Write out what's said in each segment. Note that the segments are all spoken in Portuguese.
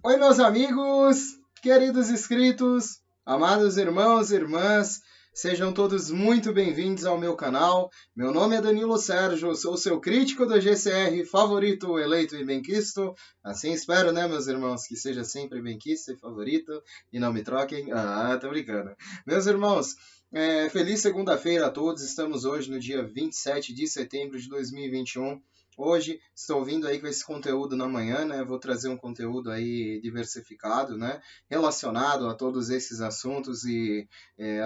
Oi, meus amigos, queridos inscritos, amados irmãos e irmãs, sejam todos muito bem-vindos ao meu canal. Meu nome é Danilo Sérgio, sou seu crítico do GCR favorito, eleito e benquisto. Assim espero, né, meus irmãos, que seja sempre benquisto e favorito e não me troquem. Tô brincando. Meus irmãos, feliz segunda-feira a todos. Estamos hoje no dia 27 de setembro de 2021. Hoje estou vindo aí com esse conteúdo na manhã, né? Vou trazer um conteúdo aí diversificado, né? Relacionado a todos esses assuntos e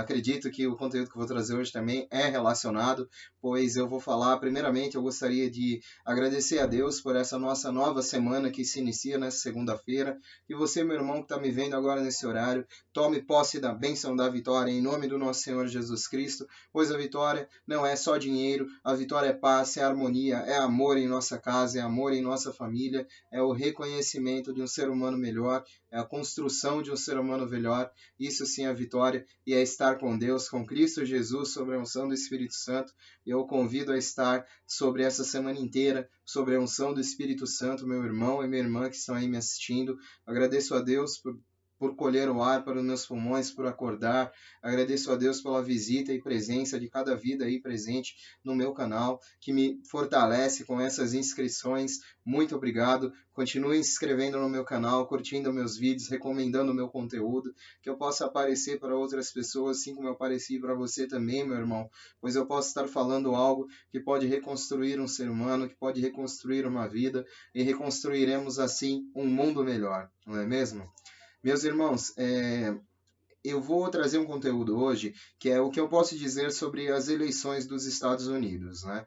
acredito que o conteúdo que eu vou trazer hoje também é relacionado, pois eu vou falar, primeiramente, eu gostaria de agradecer a Deus por essa nossa nova semana que se inicia nessa segunda-feira. E você, meu irmão, que está me vendo agora nesse horário, tome posse da bênção da vitória em nome do nosso Senhor Jesus Cristo, pois a vitória não é só dinheiro, a vitória é paz, é harmonia, é amor em nossa casa, é amor em nossa família, é o reconhecimento de um ser humano melhor, é a construção de um ser humano melhor. Isso sim é a vitória e é estar com Deus, com Cristo Jesus, sobre a unção do Espírito Santo. Eu o convido a estar sobre essa semana inteira, sobre a unção do Espírito Santo, meu irmão e minha irmã que estão aí me assistindo. Agradeço a Deus por colher o ar para os meus pulmões, por acordar. Agradeço a Deus pela visita e presença de cada vida aí presente no meu canal, que me fortalece com essas inscrições. Muito obrigado. Continue se inscrevendo no meu canal, curtindo meus vídeos, recomendando o meu conteúdo, que eu possa aparecer para outras pessoas, assim como eu apareci para você também, meu irmão, pois eu posso estar falando algo que pode reconstruir um ser humano, que pode reconstruir uma vida, e reconstruiremos assim um mundo melhor, não é mesmo? Meus irmãos, eu vou trazer um conteúdo hoje que é o que eu posso dizer sobre as eleições dos Estados Unidos, né?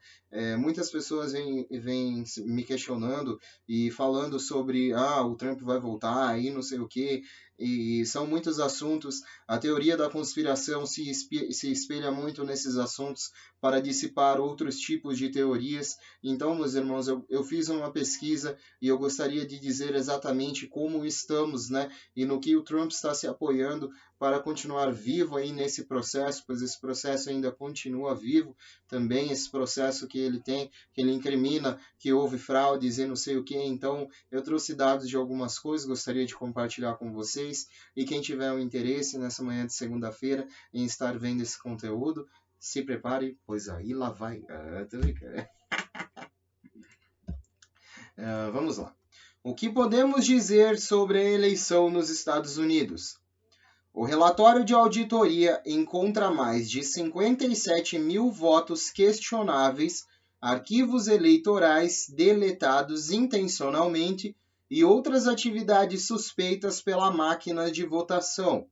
Muitas pessoas vêm me questionando e falando sobre o Trump vai voltar e não sei o quê, e são muitos assuntos. A teoria da conspiração se espelha muito nesses assuntos para dissipar outros tipos de teorias. Então, meus irmãos, eu fiz uma pesquisa e eu gostaria de dizer exatamente como estamos, né? E no que o Trump está se apoiando para continuar vivo aí nesse processo, pois esse processo ainda continua vivo, também esse processo que ele tem, que ele incrimina que houve fraudes e não sei o que. Então, eu trouxe dados de algumas coisas, gostaria de compartilhar com vocês, e quem tiver um interesse nessa manhã de segunda-feira em estar vendo esse conteúdo, se prepare, pois aí lá vai. Vamos lá. O que podemos dizer sobre a eleição nos Estados Unidos? O relatório de auditoria encontra mais de 57 mil votos questionáveis, arquivos eleitorais deletados intencionalmente e outras atividades suspeitas pela máquina de votação.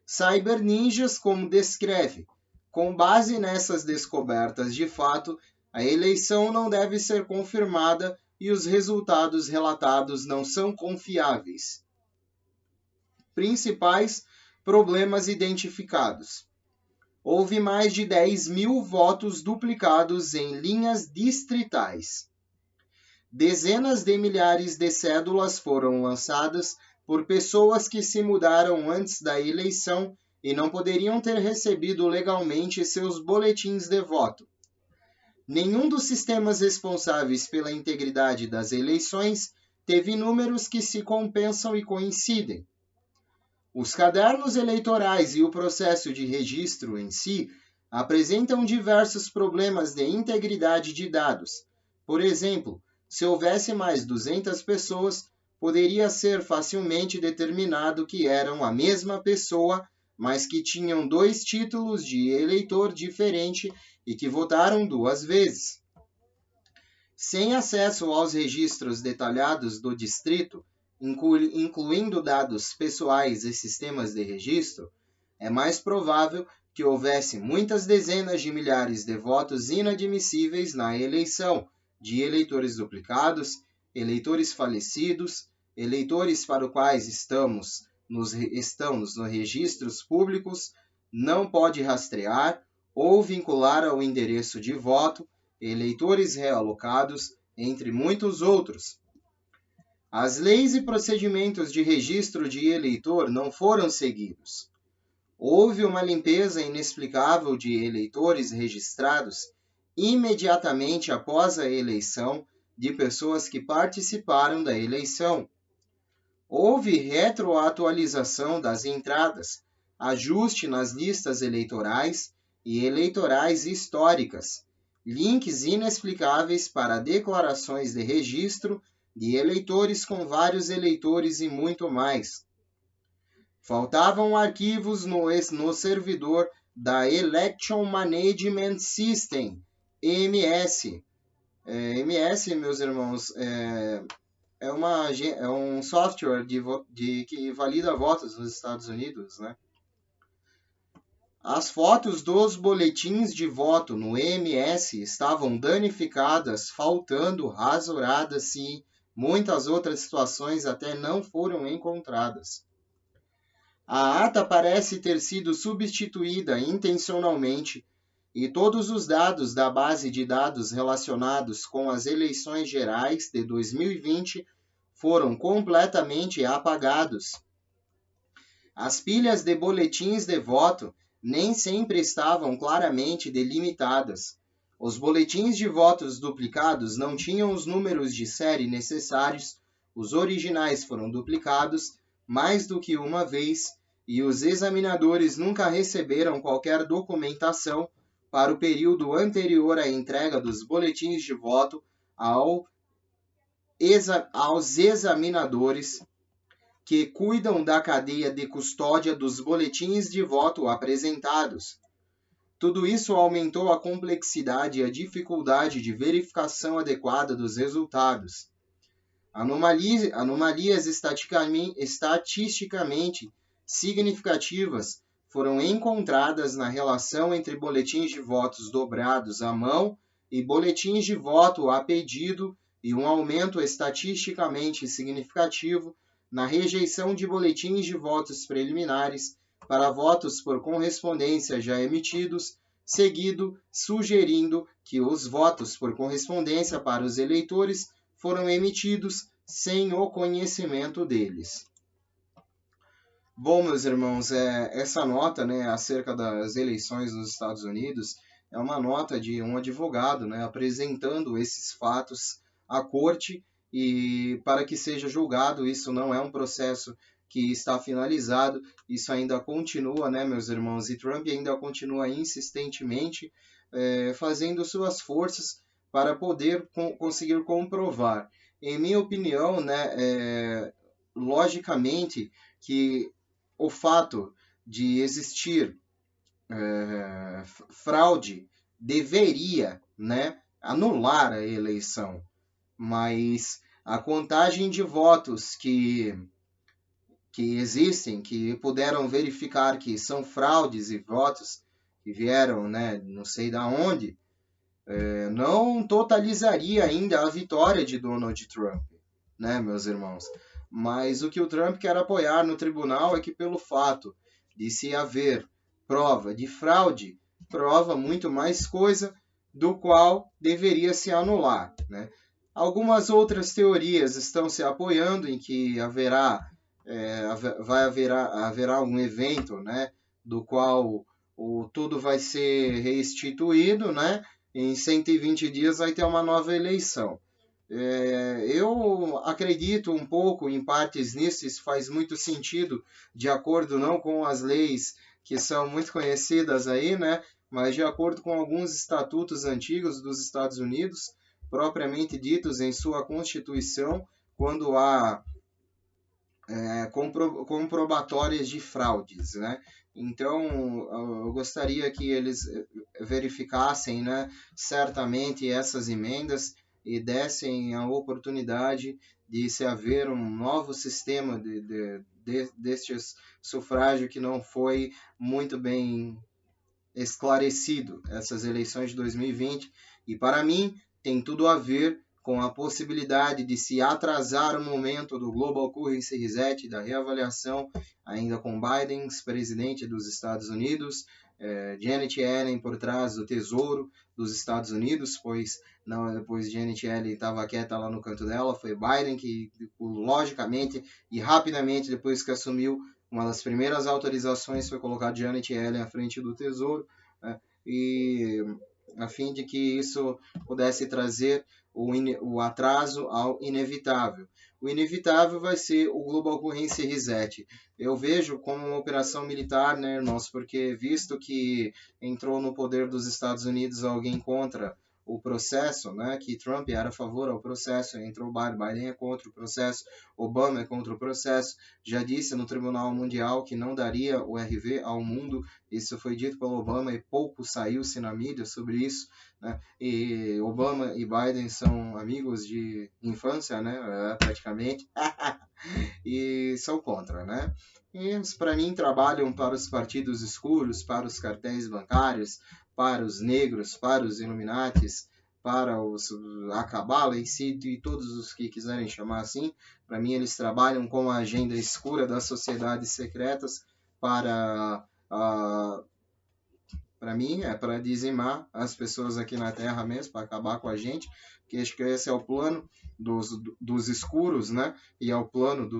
Cyberninjas, como descreve. Com base nessas descobertas de fato, a eleição não deve ser confirmada e os resultados relatados não são confiáveis. Principais problemas identificados. Houve mais de 10 mil votos duplicados em linhas distritais. Dezenas de milhares de cédulas foram lançadas por pessoas que se mudaram antes da eleição e não poderiam ter recebido legalmente seus boletins de voto. Nenhum dos sistemas responsáveis pela integridade das eleições teve números que se compensam e coincidem. Os cadernos eleitorais e o processo de registro em si apresentam diversos problemas de integridade de dados. Por exemplo, se houvesse mais 200 pessoas, poderia ser facilmente determinado que eram a mesma pessoa, mas que tinham 2 títulos de eleitor diferente e que votaram 2 vezes. Sem acesso aos registros detalhados do distrito, incluindo dados pessoais e sistemas de registro, é mais provável que houvesse muitas dezenas de milhares de votos inadmissíveis na eleição, de eleitores duplicados, eleitores falecidos, eleitores para os quais estamos nos registros públicos, não pode rastrear ou vincular ao endereço de voto, eleitores realocados, entre muitos outros. As leis e procedimentos de registro de eleitor não foram seguidos. Houve uma limpeza inexplicável de eleitores registrados imediatamente após a eleição de pessoas que participaram da eleição. Houve retroatualização das entradas, ajuste nas listas eleitorais e eleitorais históricas, links inexplicáveis para declarações de registro de eleitores com vários eleitores e muito mais. Faltavam arquivos no servidor da Election Management System, EMS. EMS, meus irmãos, é um software que valida votos nos Estados Unidos, né? As fotos dos boletins de voto no EMS estavam danificadas, faltando rasuradas e muitas outras situações até não foram encontradas. A ata parece ter sido substituída intencionalmente e todos os dados da base de dados relacionados com as eleições gerais de 2020 foram completamente apagados. As pilhas de boletins de voto nem sempre estavam claramente delimitadas. Os boletins de votos duplicados não tinham os números de série necessários, os originais foram duplicados mais do que uma vez e os examinadores nunca receberam qualquer documentação para o período anterior à entrega dos boletins de voto aos examinadores que cuidam da cadeia de custódia dos boletins de voto apresentados. Tudo isso aumentou a complexidade e a dificuldade de verificação adequada dos resultados. Anomalias estatisticamente significativas foram encontradas na relação entre boletins de votos dobrados à mão e boletins de voto a pedido e um aumento estatisticamente significativo na rejeição de boletins de votos preliminares para votos por correspondência já emitidos, sugerindo que os votos por correspondência para os eleitores foram emitidos sem o conhecimento deles. Bom, meus irmãos, essa nota, né, acerca das eleições nos Estados Unidos é uma nota de um advogado, né, apresentando esses fatos à corte e para que seja julgado. Isso não é um processo que está finalizado, isso ainda continua, né, meus irmãos, e Trump ainda continua insistentemente fazendo suas forças para poder conseguir comprovar. Em minha opinião, né, logicamente que o fato de existir fraude deveria, né, anular a eleição, mas a contagem de votos que existem, que puderam verificar que são fraudes e votos que vieram, né, não sei da onde, não totalizaria ainda a vitória de Donald Trump, né, meus irmãos? Mas o que o Trump quer apoiar no tribunal é que pelo fato de se haver prova de fraude, prova muito mais coisa do qual deveria se anular, né? Algumas outras teorias estão se apoiando em que haverá um evento, né, do qual tudo vai ser restituído, né? Em 120 dias vai ter uma nova eleição. Eu acredito um pouco em partes nisso, isso faz muito sentido, de acordo não com as leis que são muito conhecidas aí, né, mas de acordo com alguns estatutos antigos dos Estados Unidos, propriamente ditos em sua Constituição, quando há comprobatórias de fraudes, né? Então, eu gostaria que eles verificassem, né, certamente essas emendas e dessem a oportunidade de se haver um novo sistema destes sufrágio que não foi muito bem esclarecido, essas eleições de 2020, e para mim tem tudo a ver com a possibilidade de se atrasar o momento do Global Currency Reset, da reavaliação, ainda com Biden, presidente dos Estados Unidos, Janet Yellen por trás do Tesouro dos Estados Unidos, pois Janet Yellen estava quieta lá no canto dela, foi Biden que, logicamente e rapidamente, depois que assumiu, uma das primeiras autorizações foi colocar Janet Yellen à frente do Tesouro, né? E a fim de que isso pudesse trazer o atraso ao inevitável. O inevitável vai ser o Global Currency Reset. Eu vejo como uma operação militar, né, irmãos, porque visto que entrou no poder dos Estados Unidos alguém contra o processo, né, que Trump era a favor ao processo, entrou Biden é contra o processo, Obama é contra o processo, já disse no Tribunal Mundial que não daria o RV ao mundo, isso foi dito pelo Obama e pouco saiu-se na mídia sobre isso, né, e Obama e Biden são amigos de infância, né, praticamente, e são contra, né. E para mim trabalham para os partidos escuros, para os cartéis bancários, para os negros, para os Illuminatis, para a Cabala em si e todos os que quiserem chamar assim. Para mim eles trabalham com a agenda escura das sociedades secretas para para mim é para dizimar as pessoas aqui na Terra mesmo, para acabar com a gente, que acho que esse é o plano dos escuros, né? E é o plano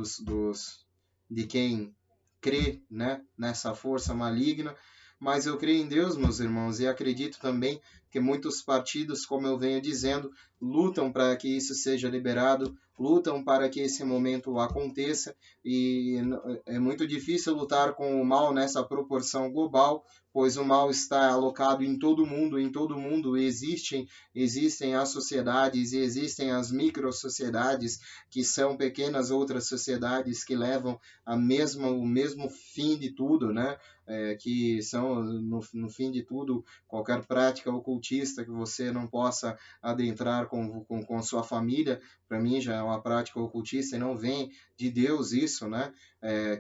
de quem crê, né, nessa força maligna. Mas eu creio em Deus, meus irmãos, e acredito também que muitos partidos, como eu venho dizendo, lutam para que isso seja liberado, lutam para que esse momento aconteça, e é muito difícil lutar com o mal nessa proporção global, pois o mal está alocado em todo mundo existem as sociedades e existem as micro-sociedades, que são pequenas outras sociedades que levam o mesmo fim de tudo, né? Que são, no fim de tudo, qualquer prática ocultista que você não possa adentrar com sua família, para mim já é uma prática ocultista e não vem de Deus isso, né?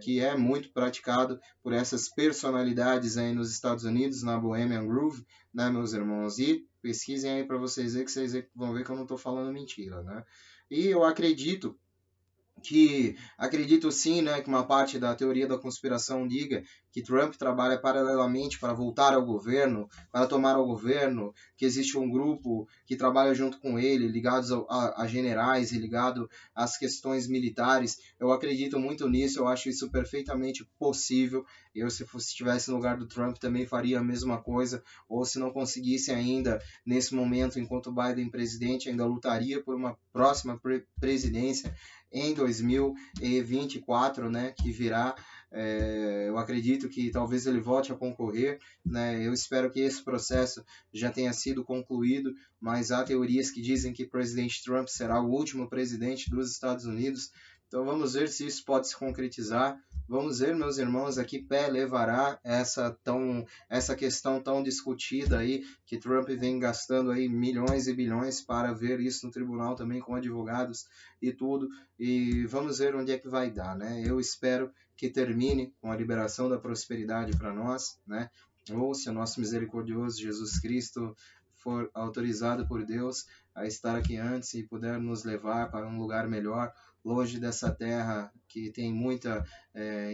Que é muito praticado por essas personalidades aí nos Estados Unidos, na Bohemian Groove, né, meus irmãos? E pesquisem aí para vocês verem, que vocês vão ver que eu não estou falando mentira, né? E eu acredito sim, né, que uma parte da teoria da conspiração diga que Trump trabalha paralelamente para voltar ao governo, para tomar o governo, que existe um grupo que trabalha junto com ele, ligados a generais e ligado às questões militares. Eu acredito muito nisso, eu acho isso perfeitamente possível. Eu, se estivesse no lugar do Trump, também faria a mesma coisa, ou se não conseguisse ainda, nesse momento, enquanto Biden presidente, ainda lutaria por uma próxima presidência em 2024, né, que virá. Eu acredito que talvez ele volte a concorrer, né? Eu espero que esse processo já tenha sido concluído, mas há teorias que dizem que o presidente Trump será o último presidente dos Estados Unidos. Então vamos ver se isso pode se concretizar. Vamos ver, meus irmãos, a que pé levará essa questão tão discutida aí, que Trump vem gastando aí milhões e bilhões para ver isso no tribunal também com advogados e tudo. E vamos ver onde é que vai dar, né? Eu espero que termine com a liberação da prosperidade para nós, né? Ou se o nosso misericordioso Jesus Cristo for autorizado por Deus a estar aqui antes e puder nos levar para um lugar melhor, longe dessa terra que tem muita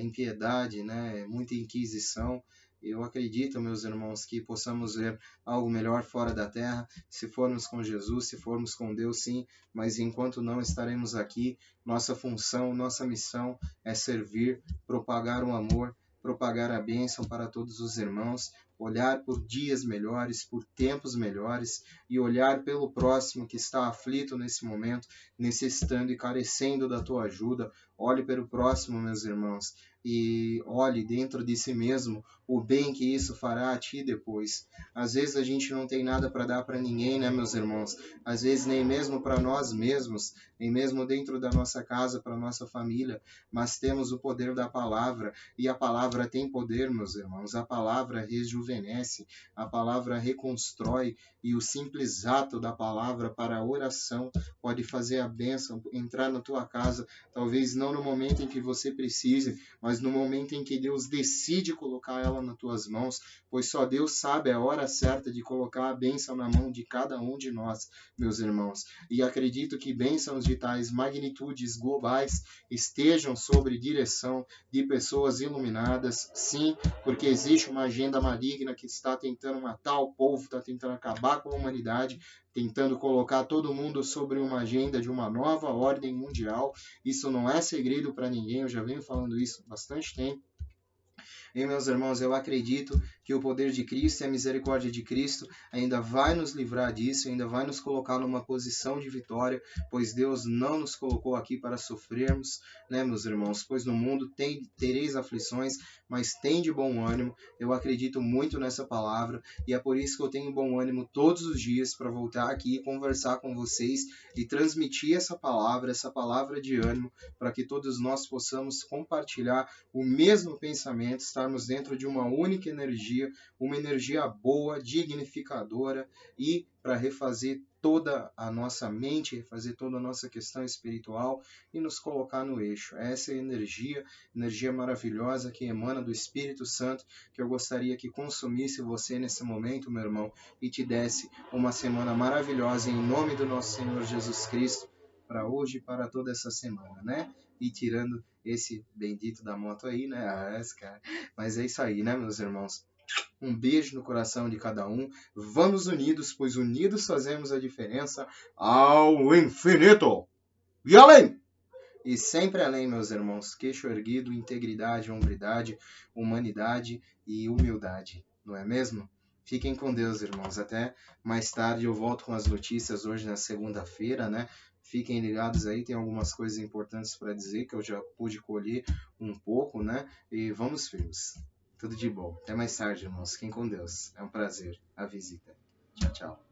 impiedade, né? Muita inquisição. Eu acredito, meus irmãos, que possamos ver algo melhor fora da terra, se formos com Jesus, se formos com Deus, sim, mas enquanto não estaremos aqui, nossa função, nossa missão é servir, propagar o amor, propagar a bênção para todos os irmãos, olhar por dias melhores, por tempos melhores e olhar pelo próximo que está aflito nesse momento, necessitando e carecendo da tua ajuda. Olhe pelo próximo, meus irmãos, e olhe dentro de si mesmo o bem que isso fará a ti depois. Às vezes a gente não tem nada para dar para ninguém, né, meus irmãos? Às vezes nem mesmo para nós mesmos, nem mesmo dentro da nossa casa, para nossa família, mas temos o poder da palavra, e a palavra tem poder, meus irmãos. A palavra rejuvenesce, a palavra reconstrói, e o simples ato da palavra para a oração pode fazer a bênção entrar na tua casa, talvez não no momento em que você precise, mas no momento em que Deus decide colocar ela nas tuas mãos, pois só Deus sabe a hora certa de colocar a bênção na mão de cada um de nós, meus irmãos. E acredito que bênçãos de tais magnitudes globais estejam sobre direção de pessoas iluminadas, sim, porque existe uma agenda maligna que está tentando matar o povo, está tentando acabar com a humanidade, tentando colocar todo mundo sobre uma agenda de uma nova ordem mundial. Isso não é segredo para ninguém, eu já venho falando isso há bastante tempo. E, meus irmãos, eu acredito que o poder de Cristo e a misericórdia de Cristo ainda vai nos livrar disso, ainda vai nos colocar numa posição de vitória, pois Deus não nos colocou aqui para sofrermos, né, meus irmãos? Pois no mundo tereis aflições, mas tem de bom ânimo. Eu acredito muito nessa palavra e é por isso que eu tenho bom ânimo todos os dias para voltar aqui e conversar com vocês e transmitir essa palavra de ânimo, para que todos nós possamos compartilhar o mesmo pensamento, estarmos dentro de uma única energia, uma energia boa, dignificadora e para refazer toda a nossa mente, refazer toda a nossa questão espiritual e nos colocar no eixo. Essa é a energia maravilhosa que emana do Espírito Santo, que eu gostaria que consumisse você nesse momento, meu irmão, e te desse uma semana maravilhosa em nome do nosso Senhor Jesus Cristo, para hoje e para toda essa semana, né? E tirando esse bendito da moto aí, né? Esse cara. Mas é isso aí, né, meus irmãos? Um beijo no coração de cada um. Vamos unidos, pois unidos fazemos a diferença ao infinito e além. E sempre além, meus irmãos. Queixo erguido, integridade, hombridade, humanidade e humildade. Não é mesmo? Fiquem com Deus, irmãos. Até mais tarde eu volto com as notícias hoje na segunda-feira, né? Fiquem ligados aí, tem algumas coisas importantes para dizer que eu já pude colher um pouco, né? E vamos firmes. Tudo de bom. Até mais tarde, irmãos. Fiquem com Deus. É um prazer a visita. Tchau, tchau.